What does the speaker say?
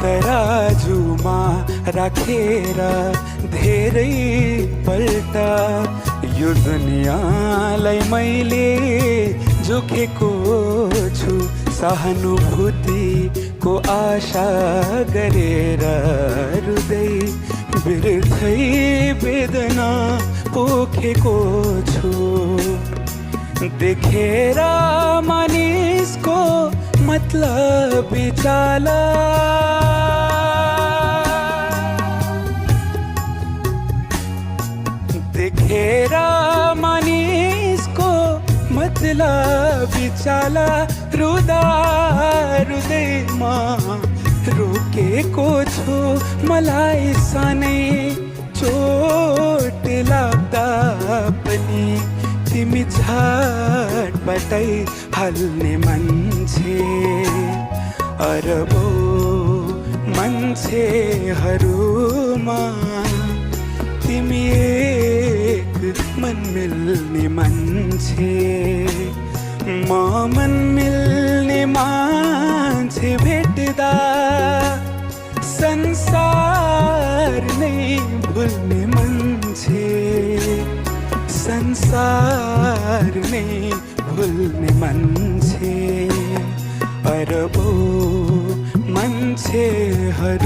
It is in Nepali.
तराजुमा राखेर धेरै पल्ट यो दुनियाँलाई मैले जोखेको छु सहानुभूतिको आशा गरेर हृदय बिर्खै वेदना पोखेको छु देखेर मानिसको मतलब चाला देखेर मानिसको मतलब चाला रुदा हृदयमा रोकेको छु मलाई सानै चोट लाग्दा पनि तिमी झटपटै हाल्ने मान्छे अरबौं मान्छेहरूमा तिमी एक मन मिल्ने मान्छे म मन मिल्ने मान्छे भेट्दा संसार नै भुल्ने मान्छे संसार नै भुल्ने मान्छे अरबौं मान्छेहरूमा